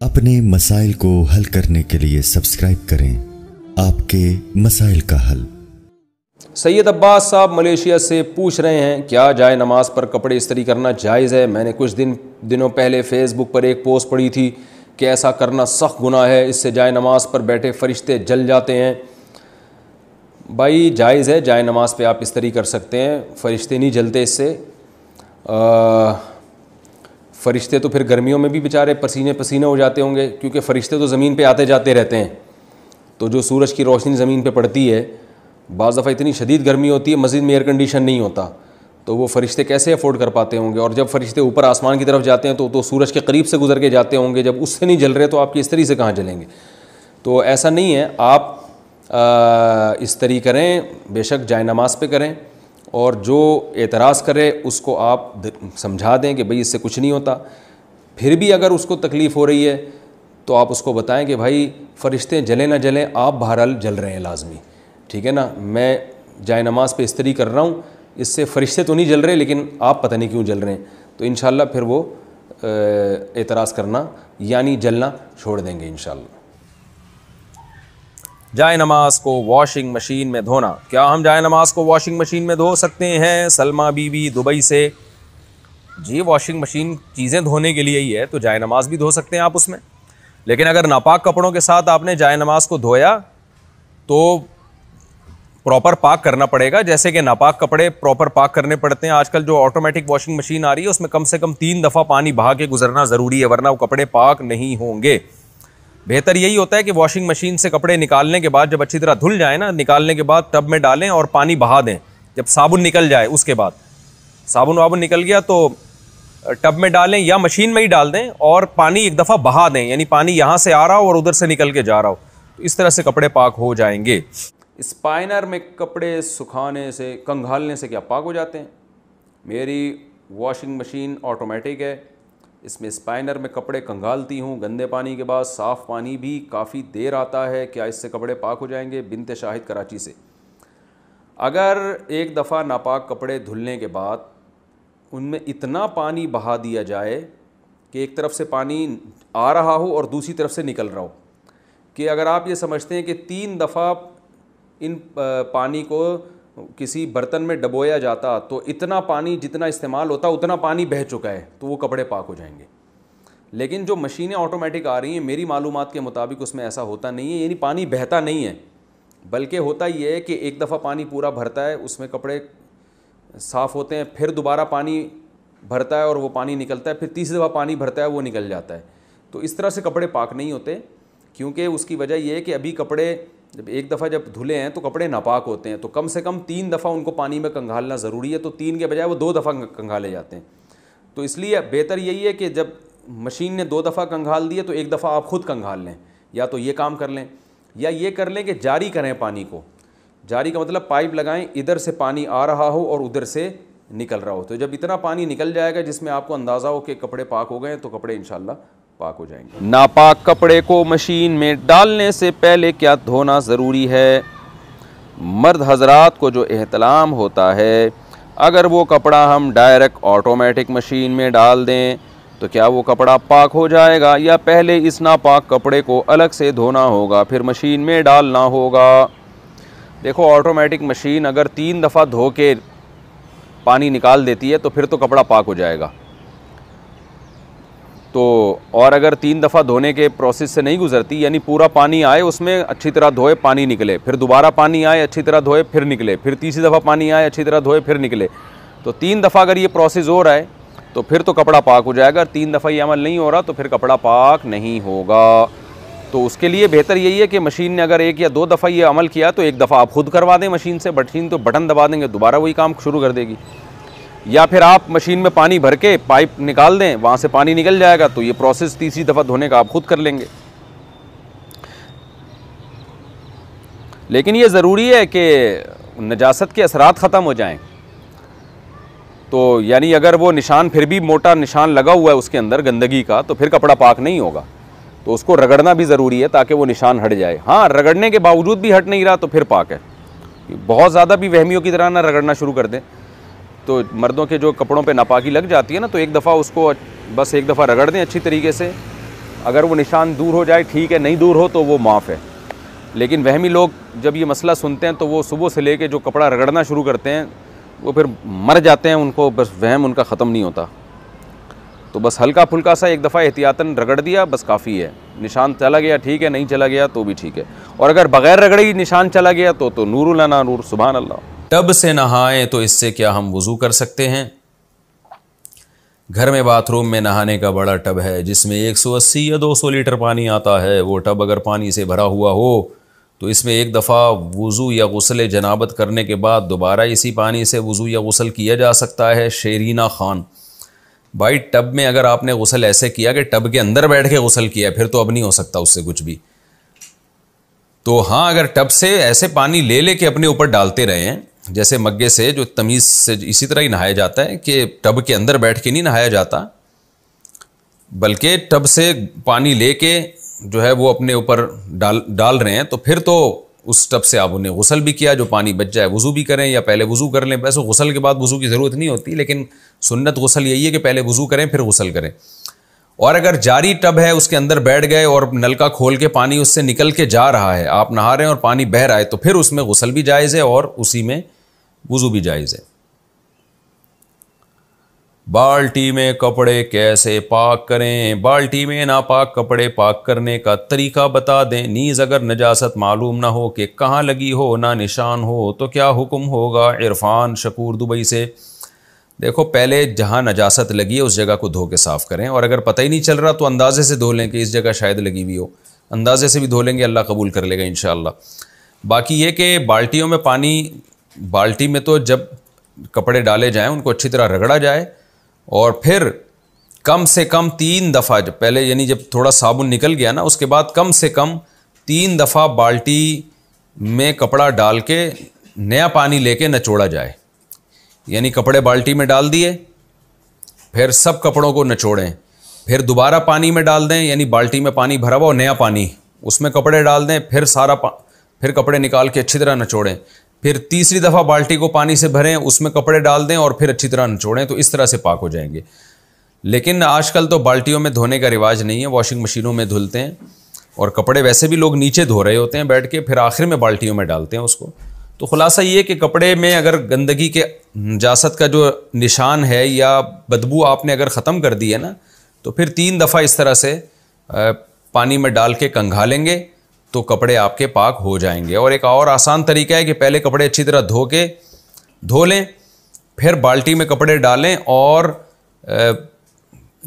अपने मसाइल को हल करने के लिए सब्सक्राइब करें आपके मसाइल का हल। सैयद अब्बास साहब मलेशिया से पूछ रहे हैं, क्या जाए नमाज पर कपड़े इस्त्री करना जायज़ है? मैंने कुछ दिनों पहले फेसबुक पर एक पोस्ट पढ़ी थी कि ऐसा करना सख्त गुनाह है, इससे जाए नमाज पर बैठे फरिश्ते जल जाते हैं। भाई जायज़ है, जाए नमाज पे आप इस्त्री कर सकते हैं, फरिश्ते नहीं जलते इससे। फ़रिश्ते तो फिर गर्मियों में भी बेचारे पसीने पसीने हो जाते होंगे, क्योंकि फ़रिश्ते तो ज़मीन पे आते जाते रहते हैं। तो जो सूरज की रोशनी ज़मीन पे पड़ती है, बाज़ दफ़ा इतनी शदीद गर्मी होती है, मस्जिद में एयर कंडीशन नहीं होता, तो वो फ़रिश्ते कैसे अफोर्ड कर पाते होंगे? और जब फ़रिश्ते ऊपर आसमान की तरफ जाते हैं तो सूरज के करीब से गुजर के जाते होंगे, जब उससे नहीं जल रहे तो आपकी इस्त्री से कहाँ जलेंगे? तो ऐसा नहीं है, आप इस्त्री करें, बेशक जाए नमाज पे करें, और जो एतराज़ करे उसको आप समझा दें कि भाई इससे कुछ नहीं होता। फिर भी अगर उसको तकलीफ़ हो रही है तो आप उसको बताएं कि भाई फ़रिश्ते जलें ना जलें, आप बहरहाल जल रहे हैं लाजमी, ठीक है ना। मैं जाए नमाज पे इस्त्री कर रहा हूँ, इससे फ़रिश्ते तो नहीं जल रहे, लेकिन आप पता नहीं क्यों जल रहे हैं। तो इंशाअल्लाह फिर वो एतराज़ करना यानी जलना छोड़ देंगे इंशाअल्लाह। जाए नमाज को वॉशिंग मशीन में धोना, क्या हम जाए नमाज को वॉशिंग मशीन में धो सकते हैं? सलमा बीवी दुबई से। जी, वॉशिंग मशीन चीज़ें धोने के लिए ही है, तो जाए नमाज भी धो सकते हैं आप उसमें। लेकिन अगर नापाक कपड़ों के साथ आपने जाए नमाज को धोया तो प्रॉपर पाक करना पड़ेगा, जैसे कि नापाक कपड़े प्रॉपर पाक करने पड़ते हैं। आजकल जो ऑटोमेटिक वॉशिंग मशीन आ रही है उसमें कम से कम 3 दफ़ा पानी बहा के गुजरना ज़रूरी है, वरना वो कपड़े पाक नहीं होंगे। बेहतर यही होता है कि वॉशिंग मशीन से कपड़े निकालने के बाद जब अच्छी तरह धुल जाए ना, निकालने के बाद टब में डालें और पानी बहा दें। जब साबुन निकल जाए, उसके बाद साबुन वाबुन निकल गया तो टब में डालें या मशीन में ही डाल दें और पानी एक दफ़ा बहा दें, यानी पानी यहाँ से आ रहा हो और उधर से निकल के जा रहा हो, तो इस तरह से कपड़े पाक हो जाएंगे। स्पाइनर में कपड़े सुखाने से, कंघालने से क्या पाक हो जाते हैं? मेरी वॉशिंग मशीन ऑटोमेटिक है, इसमें स्पाइनर में कपड़े कंघालती हूँ गंदे पानी के बाद, साफ़ पानी भी काफ़ी देर आता है, क्या इससे कपड़े पाक हो जाएंगे? बिनते शाहिद कराची से। अगर एक दफ़ा नापाक कपड़े धुलने के बाद उनमें इतना पानी बहा दिया जाए कि एक तरफ से पानी आ रहा हो और दूसरी तरफ से निकल रहा हो, कि अगर आप ये समझते हैं कि 3 दफ़ा इन पानी को किसी बर्तन में डबोया जाता तो इतना पानी जितना इस्तेमाल होता उतना पानी बह चुका है, तो वो कपड़े पाक हो जाएंगे। लेकिन जो मशीनें ऑटोमेटिक आ रही हैं, मेरी मालूमात के मुताबिक उसमें ऐसा होता नहीं है, यानी पानी बहता नहीं है, बल्कि होता ये है कि एक दफ़ा पानी पूरा भरता है, उसमें कपड़े साफ़ होते हैं, फिर दोबारा पानी भरता है और वो पानी निकलता है, फिर तीसरी दफ़ा पानी भरता है, वो निकल जाता है। तो इस तरह से कपड़े पाक नहीं होते, क्योंकि उसकी वजह यह है कि अभी कपड़े जब एक दफ़ा जब धुले हैं तो कपड़े नापाक होते हैं, तो कम से कम 3 दफ़ा उनको पानी में कंघालना ज़रूरी है। तो 3 के बजाय वो 2 दफ़ा कंघाले जाते हैं। तो इसलिए बेहतर यही है कि जब मशीन ने 2 दफ़ा कंघाल दिए तो एक दफ़ा आप ख़ुद कंघाल लें, या तो ये काम कर लें या ये कर लें कि जारी करें पानी को। जारी का मतलब पाइप लगाएं, इधर से पानी आ रहा हो और उधर से निकल रहा हो, तो जब इतना पानी निकल जाएगा जिसमें आपको अंदाज़ा हो कि कपड़े पाक हो गए, तो कपड़े इंशाल्लाह पाक हो जाएंगे। नापाक कपड़े को मशीन में डालने से पहले क्या धोना ज़रूरी है? मर्द हजरात को जो एहतलाम होता है, अगर वो कपड़ा हम डायरेक्ट ऑटोमेटिक मशीन में डाल दें तो क्या वो कपड़ा पाक हो जाएगा, या पहले इस नापाक कपड़े को अलग से धोना होगा फिर मशीन में डालना होगा? देखो, ऑटोमेटिक मशीन अगर 3 दफ़ा धो के पानी निकाल देती है तो फिर तो कपड़ा पाक हो जाएगा। तो और अगर 3 दफ़ा धोने के प्रोसेस से नहीं गुजरती, यानी पूरा पानी आए उसमें अच्छी तरह धोए पानी निकले, फिर दोबारा पानी आए अच्छी तरह धोए फिर निकले, फिर तीसरी दफ़ा पानी आए अच्छी तरह धोए फिर निकले, तो 3 दफ़ा अगर ये प्रोसेस हो रहा है तो फिर तो कपड़ा पाक हो जाएगा। 3 दफ़ा ये अमल नहीं हो रहा तो फिर कपड़ा पाक नहीं होगा। तो उसके लिए बेहतर यही है कि मशीन ने अगर 1 या 2 दफ़ा ये अमल किया तो एक दफ़ा आप खुद करवा दें मशीन से। मशीन तो बटन दबा देंगे, दोबारा वही काम शुरू कर देगी। या फिर आप मशीन में पानी भर के पाइप निकाल दें, वहाँ से पानी निकल जाएगा, तो ये प्रोसेस तीसरी दफ़ा धोने का आप खुद कर लेंगे। लेकिन ये ज़रूरी है कि नजासत के असरात ख़त्म हो जाएं। तो यानी अगर वो निशान फिर भी मोटा निशान लगा हुआ है उसके अंदर गंदगी का, तो फिर कपड़ा पाक नहीं होगा। तो उसको रगड़ना भी ज़रूरी है ताकि वो निशान हट जाए। हाँ, रगड़ने के बावजूद भी हट नहीं रहा तो फिर पाक है। बहुत ज़्यादा भी वहमियों की तरह ना रगड़ना शुरू कर दें, तो मर्दों के जो कपड़ों पे नापाकी लग जाती है ना, तो एक दफ़ा उसको बस एक दफ़ा रगड़ दें अच्छी तरीके से, अगर वो निशान दूर हो जाए ठीक है, नहीं दूर हो तो वो माफ़ है। लेकिन वहमी लोग जब ये मसला सुनते हैं तो वो सुबह से लेके जो कपड़ा रगड़ना शुरू करते हैं वो फिर मर जाते हैं, उनको बस वहम उनका ख़त्म नहीं होता। तो बस हल्का फुल्का सा एक दफ़ा एहतियातन रगड़ दिया बस काफ़ी है। निशान चला गया ठीक है, नहीं चला गया तो भी ठीक है। और अगर बग़ैर रगड़े ही निशान चला गया तो नूरुल अला नूर, सुभान अल्लाह। टब से नहाएं तो इससे क्या हम वज़ू कर सकते हैं? घर में बाथरूम में नहाने का बड़ा टब है जिसमें 180 या 200 लीटर पानी आता है। वो टब अगर पानी से भरा हुआ हो तो इसमें एक दफ़ा वज़ू या गुस्ल जनाबत करने के बाद दोबारा इसी पानी से वज़ू या गुस्ल किया जा सकता है। शेरीना खान, भाई टब में अगर आपने गुस्ल ऐसे किया कि टब के अंदर बैठ के गुस्ल किया फिर तो अब नहीं हो सकता उससे कुछ भी। तो हाँ, अगर टब से ऐसे पानी ले लेके अपने ऊपर डालते रहे हैं जैसे मग्गे से, जो तमीज़ से इसी तरह ही नहाया जाता है कि टब के अंदर बैठ के नहीं नहाया जाता, बल्कि टब से पानी लेके जो है वो अपने ऊपर डाल रहे हैं, तो फिर तो उस टब से आप उन्हें गुस्ल भी किया, जो पानी बच जाए वज़ू भी करें या पहले वज़ू कर लें। वैसे गुस्ल के बाद वज़ू की ज़रूरत नहीं होती, लेकिन सुन्नत गुस्ल यही है कि पहले वज़ू करें फिर गुस्ल करें। और अगर जारी टब है उसके अंदर बैठ गए और नलका खोल के पानी उससे निकल के जा रहा है, आप नहा रहे हैं और पानी बह रहा है, तो फिर उसमें गुस्ल भी जायज़ है और उसी में वज़ू भी जायज़ है। बाल्टी में कपड़े कैसे पाक करें? बाल्टी में नापाक कपड़े पाक करने का तरीका बता दें। नीज़ अगर नजासत मालूम ना हो कि कहाँ लगी हो, ना निशान हो, तो क्या हुक्म होगा? इरफान शकूर दुबई से। देखो, पहले जहाँ नजासत लगी है उस जगह को धो के साफ़ करें, और अगर पता ही नहीं चल रहा तो अंदाज़े से धो लें कि इस जगह शायद लगी हुई हो। अंदाज़े से भी धो लेंगे, अल्लाह कबूल कर लेगा इंशाअल्लाह। बाकी ये कि बाल्टियों में पानी, बाल्टी में तो जब कपड़े डाले जाएं उनको अच्छी तरह रगड़ा जाए और फिर कम से कम 3 दफ़ा, जब पहले यानी जब थोड़ा साबुन निकल गया ना उसके बाद कम से कम 3 दफ़ा बाल्टी में कपड़ा डाल के नया पानी लेके निचोड़ा जाए। यानी कपड़े बाल्टी में डाल दिए, फिर सब कपड़ों को निचोड़ें, फिर दोबारा पानी में डाल दें, यानी बाल्टी में पानी भरा हुआ और नया पानी उसमें कपड़े डाल दें, फिर फिर कपड़े निकाल के अच्छी तरह निचोड़ें, फिर तीसरी दफ़ा बाल्टी को पानी से भरें, उसमें कपड़े डाल दें और फिर अच्छी तरह निचोड़ें, तो इस तरह से पाक हो जाएंगे। लेकिन आजकल तो बाल्टियों में धोने का रिवाज नहीं है, वॉशिंग मशीनों में धुलते हैं, और कपड़े वैसे भी लोग नीचे धो रहे होते हैं बैठ के, फिर आखिर में बाल्टियों में डालते हैं उसको। तो खुलासा ये कि कपड़े में अगर गंदगी के नजासत का जो निशान है या बदबू आपने अगर ख़त्म कर दी है ना, तो फिर 3 दफ़ा इस तरह से पानी में डाल के कंघा लेंगे तो कपड़े आपके पाक हो जाएंगे। और एक और आसान तरीका है कि पहले कपड़े अच्छी तरह धो लें, फिर बाल्टी में कपड़े डालें और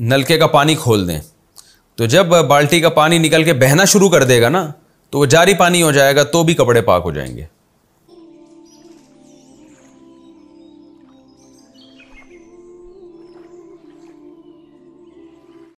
नलके का पानी खोल दें। तो जब बाल्टी का पानी निकल के बहना शुरू कर देगा ना तो वो जारी पानी हो जाएगा, तो भी कपड़े पाक हो जाएंगे।